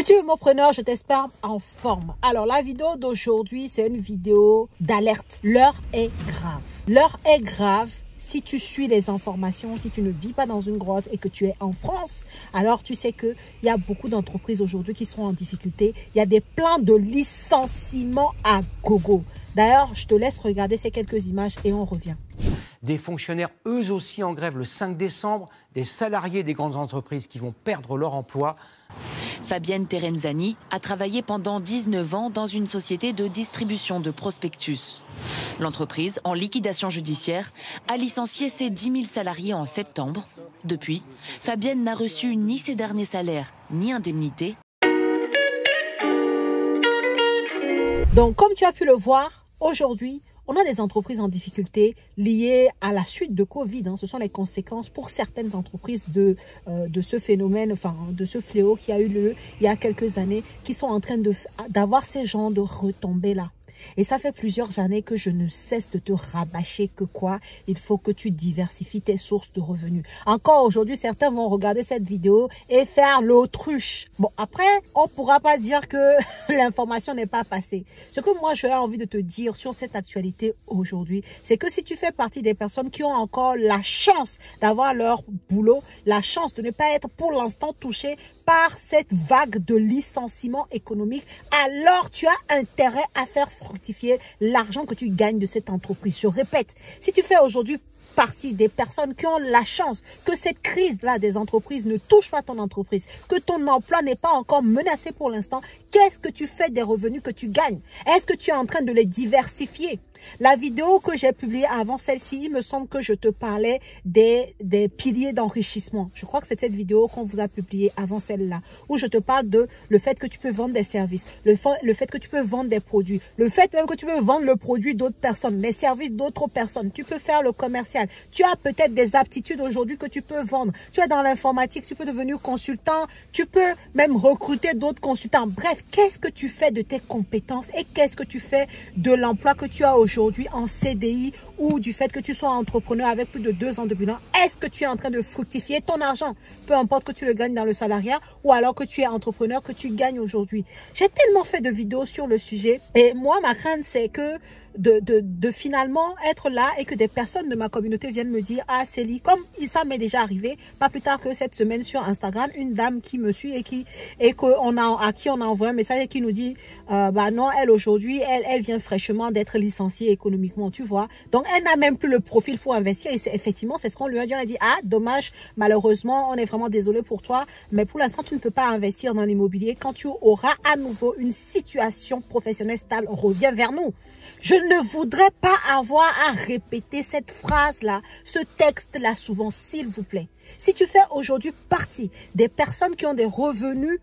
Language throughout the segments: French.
Futur mompreneur, je t'espère en forme. Alors, la vidéo d'aujourd'hui, c'est une vidéo d'alerte. L'heure est grave. L'heure est grave. Si tu suis les informations, si tu ne vis pas dans une grotte et que tu es en France, alors tu sais qu'il y a beaucoup d'entreprises aujourd'hui qui sont en difficulté. Il y a des plans de licenciement à gogo. D'ailleurs, je te laisse regarder ces quelques images et on revient. Des fonctionnaires eux aussi en grève le 5 décembre, des salariés des grandes entreprises qui vont perdre leur emploi. Fabienne Terenzani a travaillé pendant 19 ans dans une société de distribution de prospectus. L'entreprise, en liquidation judiciaire, a licencié ses 10 000 salariés en septembre. Depuis, Fabienne n'a reçu ni ses derniers salaires, ni indemnités. Donc, comme tu as pu le voir, aujourd'hui, on a des entreprises en difficulté liées à la suite de Covid. Ce sont les conséquences pour certaines entreprises de ce phénomène, enfin de ce fléau qui a eu lieu il y a quelques années, qui sont en train d'avoir ces genres de retombées-là. Et ça fait plusieurs années que je ne cesse de te rabâcher que quoi, il faut que tu diversifies tes sources de revenus. Encore aujourd'hui, certains vont regarder cette vidéo et faire l'autruche. Bon, après, on ne pourra pas dire que l'information n'est pas passée. Ce que moi, j'ai envie de te dire sur cette actualité aujourd'hui, c'est que si tu fais partie des personnes qui ont encore la chance d'avoir leur boulot, la chance de ne pas être pour l'instant touché par cette vague de licenciement économique, alors tu as intérêt à faire fructifier l'argent que tu gagnes de cette entreprise. Je répète, si tu fais aujourd'hui partie des personnes qui ont la chance que cette crise-là des entreprises ne touche pas ton entreprise, que ton emploi n'est pas encore menacé pour l'instant, qu'est-ce que tu fais des revenus que tu gagnes? Est-ce que tu es en train de les diversifier? La vidéo que j'ai publiée avant celle-ci, il me semble que je te parlais des piliers d'enrichissement. Je crois que c'est cette vidéo qu'on vous a publiée avant celle-là, où je te parle de le fait que tu peux vendre des services, le fait que tu peux vendre des produits, le fait même que tu peux vendre le produit d'autres personnes, les services d'autres personnes. Tu peux faire le commercial. Tu as peut-être des aptitudes aujourd'hui que tu peux vendre. Tu es dans l'informatique, tu peux devenir consultant, tu peux même recruter d'autres consultants. Bref, qu'est-ce que tu fais de tes compétences et qu'est-ce que tu fais de l'emploi que tu as aujourd'hui en CDI ou du fait que tu sois entrepreneur avec plus de 2 ans de bilan? Est-ce que tu es en train de fructifier ton argent? Peu importe que tu le gagnes dans le salariat ou alors que tu es entrepreneur, que tu gagnes aujourd'hui. J'ai tellement fait de vidéos sur le sujet et moi, ma crainte, c'est que de finalement être là et que des personnes de ma communauté viennent me dire: ah Célie, comme ça m'est déjà arrivé, pas plus tard que cette semaine sur Instagram, une dame qui me suit à qui on a envoyé un message et qui nous dit bah non, elle aujourd'hui, elle vient fraîchement d'être licenciée économiquement, tu vois. Donc elle n'a même plus le profil pour investir et effectivement c'est ce qu'on lui a dit. On a dit: ah dommage, malheureusement on est vraiment désolé pour toi, mais pour l'instant tu ne peux pas investir dans l'immobilier. Quand tu auras à nouveau une situation professionnelle stable, reviens vers nous. Je ne voudrais pas avoir à répéter cette phrase-là, ce texte-là souvent, s'il vous plaît. Si tu fais aujourd'hui partie des personnes qui ont des revenus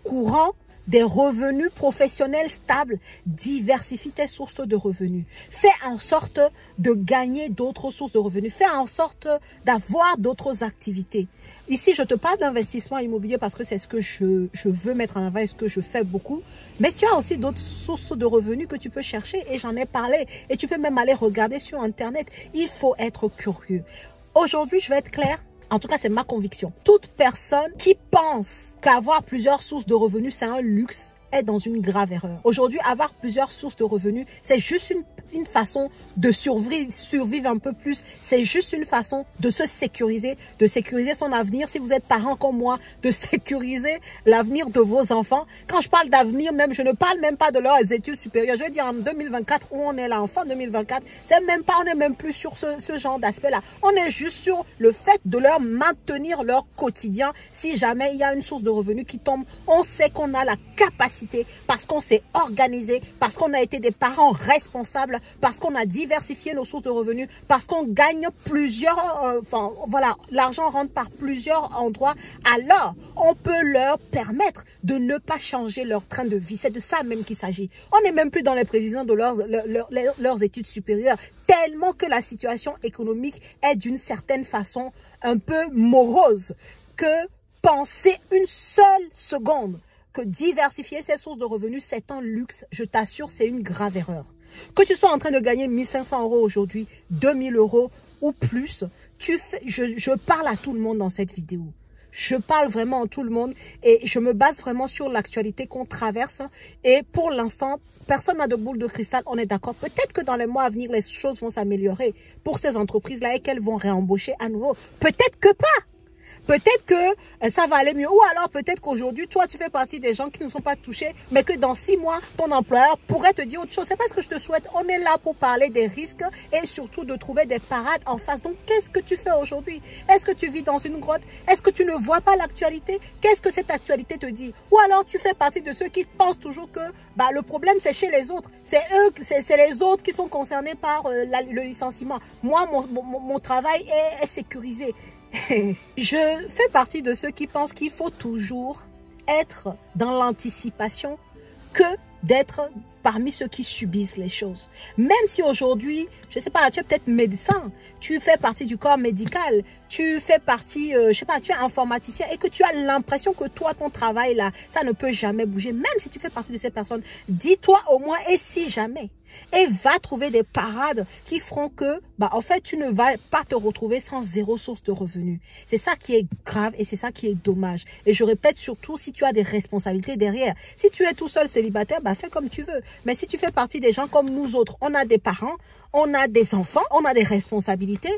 courants, des revenus professionnels stables, diversifie tes sources de revenus. Fais en sorte de gagner d'autres sources de revenus. Fais en sorte d'avoir d'autres activités. Ici, je te parle d'investissement immobilier parce que c'est ce que je veux mettre en avant et ce que je fais beaucoup. Mais tu as aussi d'autres sources de revenus que tu peux chercher et j'en ai parlé. Et tu peux même aller regarder sur Internet. Il faut être curieux. Aujourd'hui, je vais être claire. En tout cas, c'est ma conviction. Toute personne qui pense qu'avoir plusieurs sources de revenus, c'est un luxe, est dans une grave erreur. Aujourd'hui, avoir plusieurs sources de revenus, c'est juste une façon de survivre un peu plus. C'est juste une façon de se sécuriser, de sécuriser son avenir. Si vous êtes parent comme moi, de sécuriser l'avenir de vos enfants. Quand je parle d'avenir, même, je ne parle même pas de leurs études supérieures. Je veux dire en 2024, où on est là, en fin 2024, c'est même pas, on n'est même plus sur ce genre d'aspect-là. On est juste sur le fait de leur maintenir leur quotidien. Si jamais il y a une source de revenus qui tombe, on sait qu'on a la capacité, parce qu'on s'est organisé, parce qu'on a été des parents responsables, parce qu'on a diversifié nos sources de revenus, parce qu'on gagne plusieurs, voilà, l'argent rentre par plusieurs endroits, alors on peut leur permettre de ne pas changer leur train de vie. C'est de ça même qu'il s'agit. On n'est même plus dans les prévisions de leurs études supérieures, tellement que la situation économique est d'une certaine façon un peu morose, que penser une seule seconde que diversifier ses sources de revenus, c'est un luxe, je t'assure, c'est une grave erreur. Que tu sois en train de gagner 1 500 € aujourd'hui, 2 000 € ou plus, je parle à tout le monde dans cette vidéo. Je parle vraiment à tout le monde et je me base vraiment sur l'actualité qu'on traverse. Et pour l'instant, personne n'a de boule de cristal, on est d'accord. Peut-être que dans les mois à venir, les choses vont s'améliorer pour ces entreprises-là et qu'elles vont réembaucher à nouveau. Peut-être que pas. Peut-être que ça va aller mieux. Ou alors peut-être qu'aujourd'hui, toi, tu fais partie des gens qui ne sont pas touchés, mais que dans 6 mois, ton employeur pourrait te dire autre chose. C'est pas ce que je te souhaite. On est là pour parler des risques et surtout de trouver des parades en face. Donc, qu'est-ce que tu fais aujourd'hui? Est-ce que tu vis dans une grotte? Est-ce que tu ne vois pas l'actualité? Qu'est-ce que cette actualité te dit? Ou alors tu fais partie de ceux qui pensent toujours que le problème, c'est chez les autres. C'est eux, c'est les autres qui sont concernés par le licenciement. Moi, mon travail est sécurisé. Je fais partie de ceux qui pensent qu'il faut toujours être dans l'anticipation que d'être parmi ceux qui subissent les choses. Même si aujourd'hui, je ne sais pas, tu es peut-être médecin, tu fais partie du corps médical, tu fais partie, je sais pas, tu es informaticien et que tu as l'impression que toi, ton travail là, ça ne peut jamais bouger. Même si tu fais partie de ces personnes, dis-toi au moins et si jamais. Et va trouver des parades qui feront que, en fait, tu ne vas pas te retrouver sans zéro source de revenus. C'est ça qui est grave et c'est ça qui est dommage. Et je répète surtout, si tu as des responsabilités derrière. Si tu es tout seul célibataire, fais comme tu veux. Mais si tu fais partie des gens comme nous autres, on a des parents, on a des enfants, on a des responsabilités,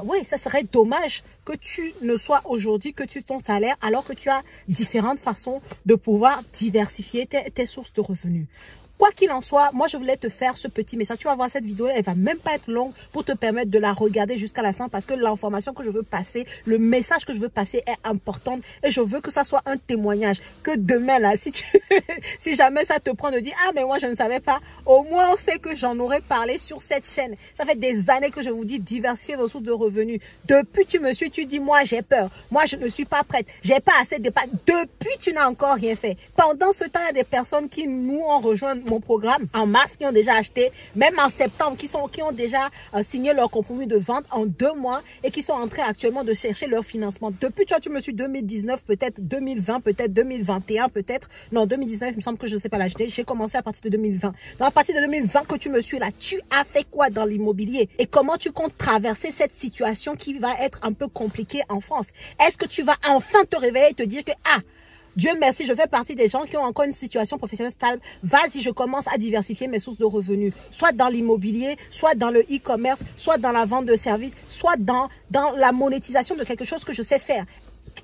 oui, ça serait dommage que tu ne sois aujourd'hui que ton salaire alors que tu as différentes façons de pouvoir diversifier tes sources de revenus. Quoi qu'il en soit, moi je voulais te faire ce petit message. Tu vas voir cette vidéo, elle va même pas être longue pour te permettre de la regarder jusqu'à la fin parce que l'information que je veux passer, le message que je veux passer est important et je veux que ça soit un témoignage. Que demain là, si jamais ça te prend de dire mais moi je ne savais pas, au moins on sait que j'en aurais parlé sur cette chaîne. Ça fait des années que je vous dis diversifier vos sources de revenus. Depuis tu dis moi j'ai peur, moi je ne suis pas prête, j'ai pas assez de dépenses. Depuis tu n'as encore rien fait. Pendant ce temps, il y a des personnes qui nous ont rejoint mon programme en mars, qui ont déjà acheté, même en septembre, qui ont déjà signé leur compromis de vente en 2 mois et qui sont en train actuellement de chercher leur financement. Depuis, tu me suis 2019, peut-être 2020, peut-être 2021, peut-être. Non, 2019, il me semble que je ne sais pas l'acheter. J'ai commencé à partir de 2020. Donc, à partir de 2020 que tu me suis là, tu as fait quoi dans l'immobilier? Et comment tu comptes traverser cette situation qui va être un peu compliquée en France? Est-ce que tu vas enfin te réveiller et te dire que, Dieu merci, je fais partie des gens qui ont encore une situation professionnelle stable. Vas-y, je commence à diversifier mes sources de revenus. Soit dans l'immobilier, soit dans le e-commerce, soit dans la vente de services, soit dans la monétisation de quelque chose que je sais faire.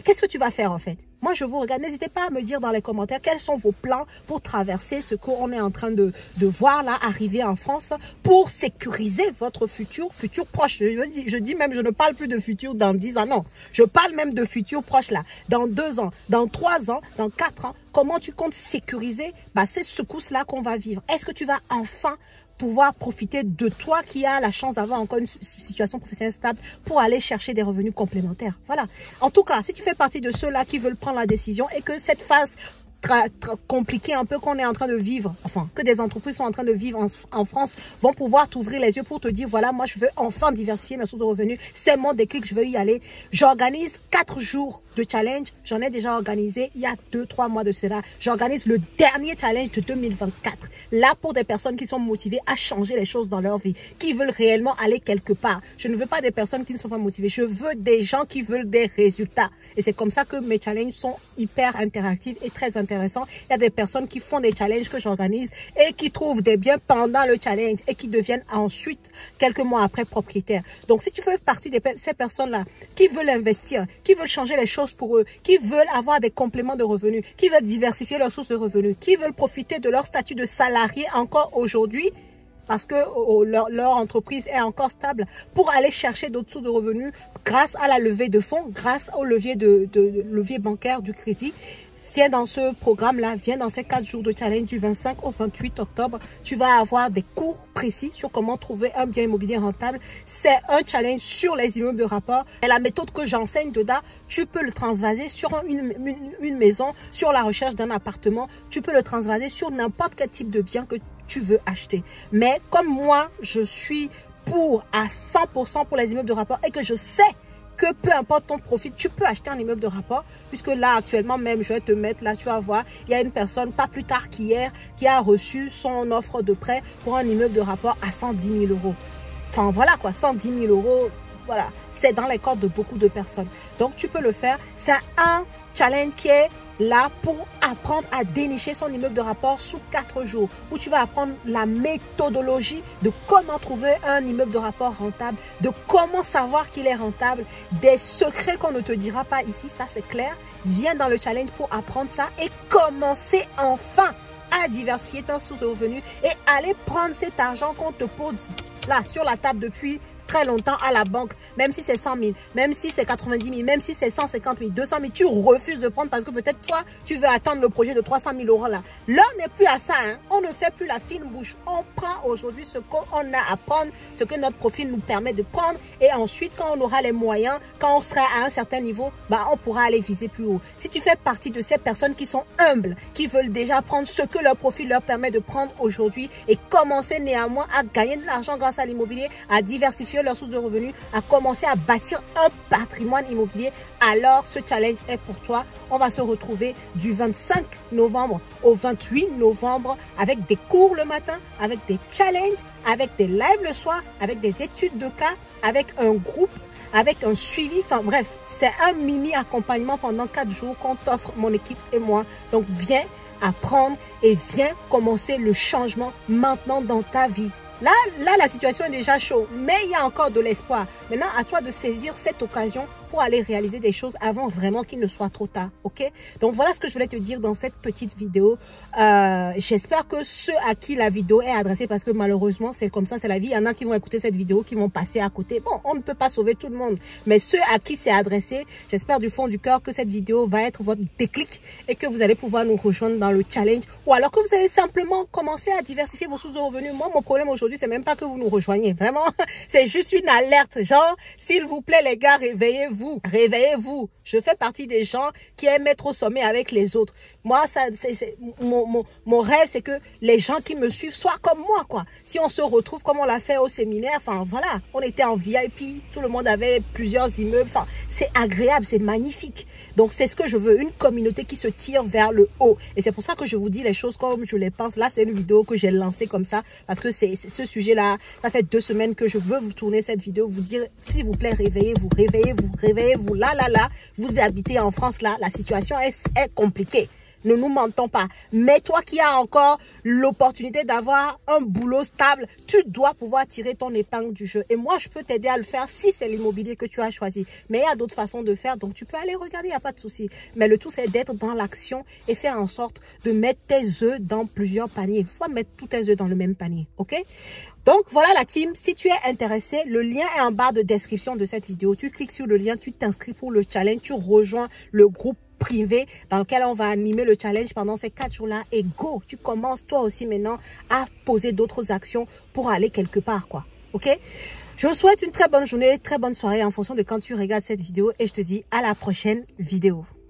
Qu'est-ce que tu vas faire en fait? Moi, je vous regarde. N'hésitez pas à me dire dans les commentaires quels sont vos plans pour traverser ce qu'on est en train de voir là arriver en France pour sécuriser votre futur proche. Je dis même, je ne parle plus de futur dans 10 ans, non. Je parle même de futur proche là. Dans 2 ans, dans 3 ans, dans 4 ans. Comment tu comptes sécuriser ces secousses-là qu'on va vivre? Est-ce que tu vas enfin pouvoir profiter de toi qui as la chance d'avoir encore une situation professionnelle stable pour aller chercher des revenus complémentaires? Voilà. En tout cas, si tu fais partie de ceux-là qui veulent prendre la décision et que cette phase compliqué un peu qu'on est en train de vivre, enfin que des entreprises sont en train de vivre en France, vont pouvoir t'ouvrir les yeux pour te dire voilà, moi je veux enfin diversifier mes sources de revenus, c'est mon déclic, je veux y aller. J'organise 4 jours de challenge, j'en ai déjà organisé il y a 2-3 mois de cela. J'organise le dernier challenge de 2024, là pour des personnes qui sont motivées à changer les choses dans leur vie, qui veulent réellement aller quelque part. Je ne veux pas des personnes qui ne sont pas motivées, je veux des gens qui veulent des résultats. Et c'est comme ça que mes challenges sont hyper interactifs et très intéressants. Il y a des personnes qui font des challenges que j'organise et qui trouvent des biens pendant le challenge et qui deviennent ensuite, quelques mois après, propriétaires. Donc, si tu fais partie de ces personnes-là qui veulent investir, qui veulent changer les choses pour eux, qui veulent avoir des compléments de revenus, qui veulent diversifier leurs sources de revenus, qui veulent profiter de leur statut de salarié encore aujourd'hui, parce que leur entreprise est encore stable, pour aller chercher d'autres sources de revenus grâce à la levée de fonds, grâce au levier levier bancaire du crédit. Viens dans ce programme-là, viens dans ces 4 jours de challenge du 25 au 28 octobre. Tu vas avoir des cours précis sur comment trouver un bien immobilier rentable. C'est un challenge sur les immeubles de rapport. Et la méthode que j'enseigne dedans, tu peux le transvaser sur une maison, sur la recherche d'un appartement. Tu peux le transvaser sur n'importe quel type de bien que tu veux acheter. Mais comme moi, je suis à 100% pour les immeubles de rapport et que je sais que peu importe ton profil, tu peux acheter un immeuble de rapport, puisque là actuellement même, je vais te mettre là, tu vas voir, il y a une personne pas plus tard qu'hier qui a reçu son offre de prêt pour un immeuble de rapport à 110 000 €. Enfin voilà quoi, 110 000 €. voilà, c'est dans les cordes de beaucoup de personnes. Donc, tu peux le faire. C'est un challenge qui est là pour apprendre à dénicher son immeuble de rapport sous 4 jours, où tu vas apprendre la méthodologie de comment trouver un immeuble de rapport rentable, de comment savoir qu'il est rentable, des secrets qu'on ne te dira pas ici, ça c'est clair. Viens dans le challenge pour apprendre ça et commencer enfin à diversifier ton source de revenus et aller prendre cet argent qu'on te pose là sur la table depuis très longtemps à la banque, même si c'est 100 000, même si c'est 90 000, même si c'est 150 000, 200 000, tu refuses de prendre parce que peut-être toi, tu veux attendre le projet de 300 000 euros là. L'heure n'est plus à ça, hein. On ne fait plus la fine bouche. On prend aujourd'hui ce qu'on a à prendre, ce que notre profil nous permet de prendre et ensuite, quand on aura les moyens, quand on sera à un certain niveau, bah, on pourra aller viser plus haut. Si tu fais partie de ces personnes qui sont humbles, qui veulent déjà prendre ce que leur profil leur permet de prendre aujourd'hui et commencer néanmoins à gagner de l'argent grâce à l'immobilier, à diversifier leurs sources de revenus, à commencer à bâtir un patrimoine immobilier, alors ce challenge est pour toi. On va se retrouver du 25 novembre au 28 novembre avec des cours le matin, avec des challenges, avec des lives le soir, avec des études de cas, avec un groupe, avec un suivi. Enfin bref, c'est un mini accompagnement pendant 4 jours qu'on t'offre, mon équipe et moi. Donc viens apprendre et viens commencer le changement maintenant dans ta vie. Là, la situation est déjà chaude, mais il y a encore de l'espoir. Maintenant, à toi de saisir cette occasion pour aller réaliser des choses avant vraiment qu'il ne soit trop tard, ok? Donc, voilà ce que je voulais te dire dans cette petite vidéo. J'espère que ceux à qui la vidéo est adressée, parce que malheureusement, c'est comme ça, c'est la vie. Il y en a qui vont écouter cette vidéo, qui vont passer à côté. Bon, on ne peut pas sauver tout le monde, mais ceux à qui c'est adressé, j'espère du fond du cœur que cette vidéo va être votre déclic et que vous allez pouvoir nous rejoindre dans le challenge, ou alors que vous allez simplement commencer à diversifier vos sources de revenus. Moi, mon problème aujourd'hui, c'est même pas que vous nous rejoignez. Vraiment, c'est juste une alerte. Genre, s'il vous plaît, les gars, réveillez-vous. Réveillez-vous. Je fais partie des gens qui aiment être au sommet avec les autres. Moi, mon rêve, c'est que les gens qui me suivent soient comme moi, quoi. Si on se retrouve comme on l'a fait au séminaire, enfin, voilà. On était en VIP, tout le monde avait plusieurs immeubles. Enfin, c'est agréable, c'est magnifique. Donc, c'est ce que je veux. Une communauté qui se tire vers le haut. Et c'est pour ça que je vous dis les choses comme je les pense. Là, c'est une vidéo que j'ai lancée comme ça. Parce que c'est ce sujet-là. Ça fait 2 semaines que je veux vous tourner cette vidéo. Vous dire, s'il vous plaît, réveillez-vous, réveillez-vous, réveillez-vous. Là, vous habitez en France, là, la situation est compliquée. Ne nous mentons pas. Mais toi qui as encore l'opportunité d'avoir un boulot stable, tu dois pouvoir tirer ton épingle du jeu. Et moi, je peux t'aider à le faire si c'est l'immobilier que tu as choisi. Mais il y a d'autres façons de faire, donc tu peux aller regarder, il n'y a pas de souci. Mais le tout, c'est d'être dans l'action et faire en sorte de mettre tes œufs dans plusieurs paniers. Il faut pas mettre tous tes œufs dans le même panier, ok? Donc voilà la team, si tu es intéressé, le lien est en barre de description de cette vidéo. Tu cliques sur le lien, tu t'inscris pour le challenge, tu rejoins le groupe privé dans lequel on va animer le challenge pendant ces 4 jours-là. Et go, tu commences toi aussi maintenant à poser d'autres actions pour aller quelque part, quoi. Ok? Je vous souhaite une très bonne journée, très bonne soirée en fonction de quand tu regardes cette vidéo et je te dis à la prochaine vidéo.